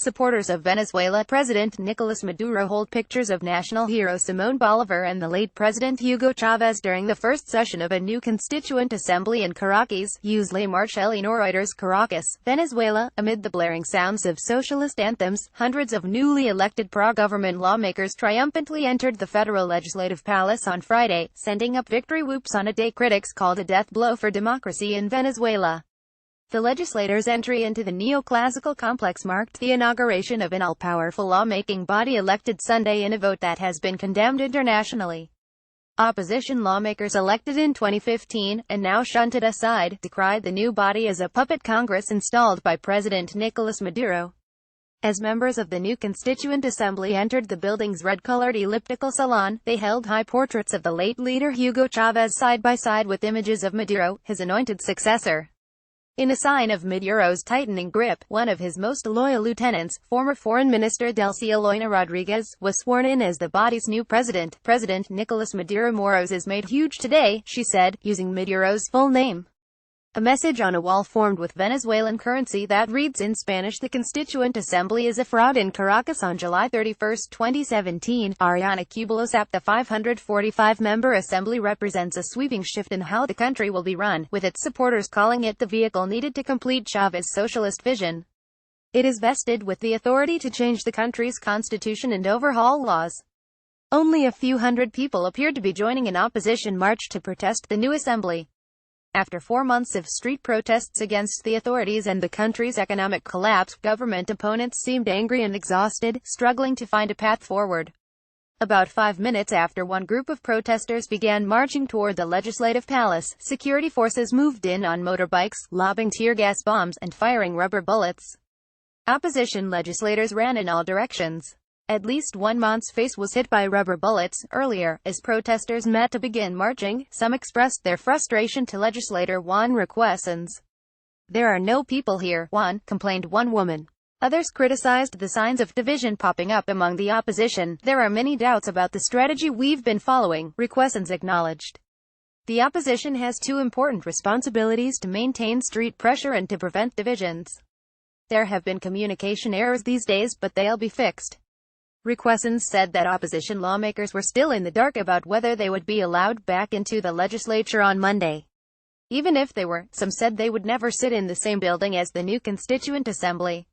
Supporters of Venezuela President Nicolas Maduro hold pictures of national hero Simón Bolívar and the late President Hugo Chavez during the first session of a new Constituent Assembly in Caracas, use Le Marchelino Reuters. Caracas, Venezuela. Amid the blaring sounds of socialist anthems, hundreds of newly elected pro-government lawmakers triumphantly entered the federal legislative palace on Friday, sending up victory whoops on a day critics called a death blow for democracy in Venezuela. The legislators' entry into the neoclassical complex marked the inauguration of an all-powerful lawmaking body elected Sunday in a vote that has been condemned internationally. Opposition lawmakers elected in 2015, and now shunted aside, decried the new body as a puppet Congress installed by President Nicolas Maduro. As members of the new Constituent Assembly entered the building's red-colored elliptical salon, they held high portraits of the late leader Hugo Chavez side by side with images of Maduro, his anointed successor. In a sign of Maduro's tightening grip, one of his most loyal lieutenants, former Foreign Minister Delcy Eloina Rodriguez, was sworn in as the body's new president. President Nicolas Maduro Moros is made huge today, she said, using Maduro's full name. A message on a wall formed with Venezuelan currency that reads in Spanish: "The Constituent Assembly is a fraud." In Caracas on July 31, 2017, Ariana Cubilosap, the 545-member assembly, represents a sweeping shift in how the country will be run, with its supporters calling it the vehicle needed to complete Chavez's socialist vision. It is vested with the authority to change the country's constitution and overhaul laws. Only a few hundred people appeared to be joining an opposition march to protest the new assembly. After 4 months of street protests against the authorities and the country's economic collapse, government opponents seemed angry and exhausted, struggling to find a path forward. About 5 minutes after one group of protesters began marching toward the legislative palace, security forces moved in on motorbikes, lobbing tear gas bombs, and firing rubber bullets. Opposition legislators ran in all directions. At least one man's face was hit by rubber bullets. Earlier, as protesters met to begin marching, some expressed their frustration to legislator Juan Requesens. "There are no people here," complained one woman. Others criticized the signs of division popping up among the opposition. "There are many doubts about the strategy we've been following," Requesens acknowledged. The opposition has two important responsibilities: to maintain street pressure and to prevent divisions. "There have been communication errors these days, but they'll be fixed." Requesens said that opposition lawmakers were still in the dark about whether they would be allowed back into the legislature on Monday. Even if they were, some said they would never sit in the same building as the new Constituent Assembly.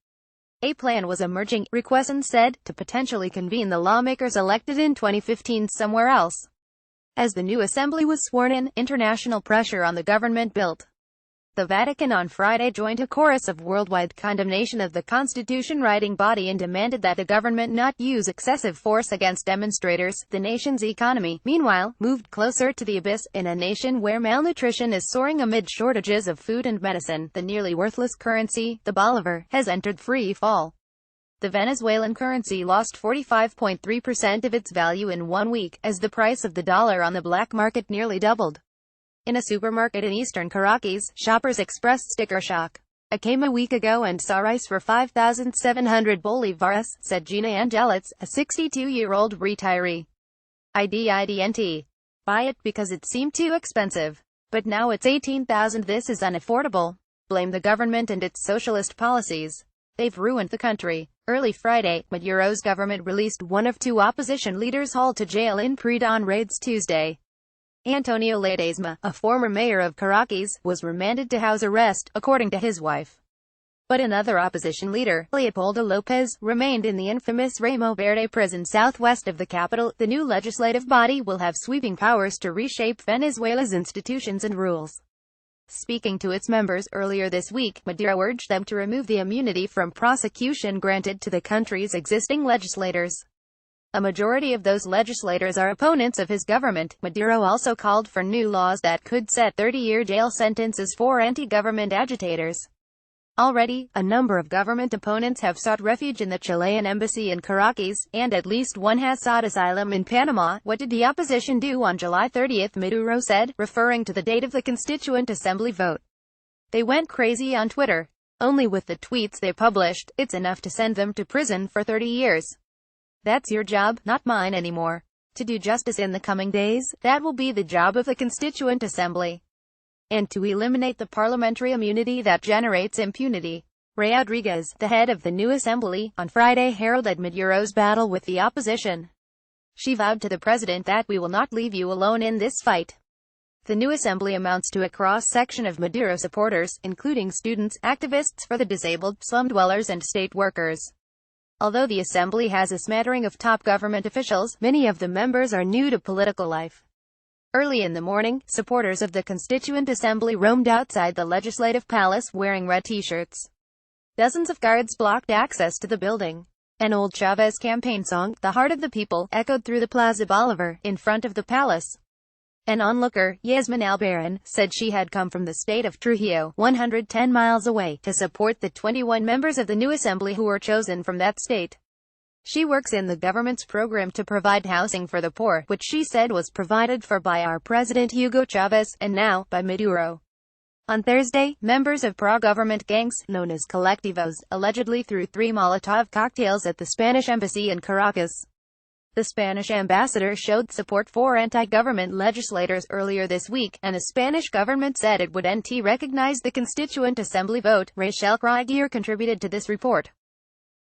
A plan was emerging, Requesens said, to potentially convene the lawmakers elected in 2015 somewhere else. As the new assembly was sworn in, international pressure on the government built. The Vatican on Friday joined a chorus of worldwide condemnation of the constitution-writing body and demanded that the government not use excessive force against demonstrators. The nation's economy, meanwhile, moved closer to the abyss. In a nation where malnutrition is soaring amid shortages of food and medicine, the nearly worthless currency, the Bolivar, has entered free fall. The Venezuelan currency lost 45.3% of its value in 1 week, as the price of the dollar on the black market nearly doubled. In a supermarket in eastern Caracas, shoppers expressed sticker shock. "I came a week ago and saw rice for 5,700 bolívares, said Gina Angelitz, a 62-year-old retiree. "I didn't buy it because it seemed too expensive. But now it's 18,000. This is unaffordable. Blame the government and its socialist policies. They've ruined the country." Early Friday, Maduro's government released one of two opposition leaders hauled to jail in pre-dawn raids Tuesday. Antonio Ledesma, a former mayor of Caracas, was remanded to house arrest, according to his wife. But another opposition leader, Leopoldo Lopez, remained in the infamous Ramo Verde prison southwest of the capital. The new legislative body will have sweeping powers to reshape Venezuela's institutions and rules. Speaking to its members earlier this week, Maduro urged them to remove the immunity from prosecution granted to the country's existing legislators. A majority of those legislators are opponents of his government. Maduro also called for new laws that could set 30-year jail sentences for anti-government agitators. Already, a number of government opponents have sought refuge in the Chilean embassy in Caracas, and at least one has sought asylum in Panama. What did the opposition do on July 30? Maduro said, referring to the date of the Constituent Assembly vote. "They went crazy on Twitter. Only with the tweets they published, it's enough to send them to prison for 30 years. That's your job, not mine anymore. To do justice in the coming days, that will be the job of the Constituent Assembly. And to eliminate the parliamentary immunity that generates impunity." Rodriguez, the head of the new assembly, on Friday heralded Maduro's battle with the opposition. She vowed to the president that "we will not leave you alone in this fight." The new assembly amounts to a cross-section of Maduro supporters, including students, activists for the disabled, slum dwellers and state workers. Although the assembly has a smattering of top government officials, many of the members are new to political life. Early in the morning, supporters of the Constituent Assembly roamed outside the Legislative Palace wearing red t-shirts. Dozens of guards blocked access to the building. An old Chavez campaign song, "The Heart of the People," echoed through the Plaza Bolivar, in front of the palace. An onlooker, Yasmin Albaran, said she had come from the state of Trujillo, 110 miles away, to support the 21 members of the new assembly who were chosen from that state. She works in the government's program to provide housing for the poor, which she said was provided for by our President Hugo Chavez, and now, by Maduro. On Thursday, members of pro-government gangs, known as colectivos, allegedly threw 3 Molotov cocktails at the Spanish embassy in Caracas. The Spanish ambassador showed support for anti-government legislators earlier this week, and the Spanish government said it would not recognize the Constituent Assembly vote. Rachel Krieger contributed to this report.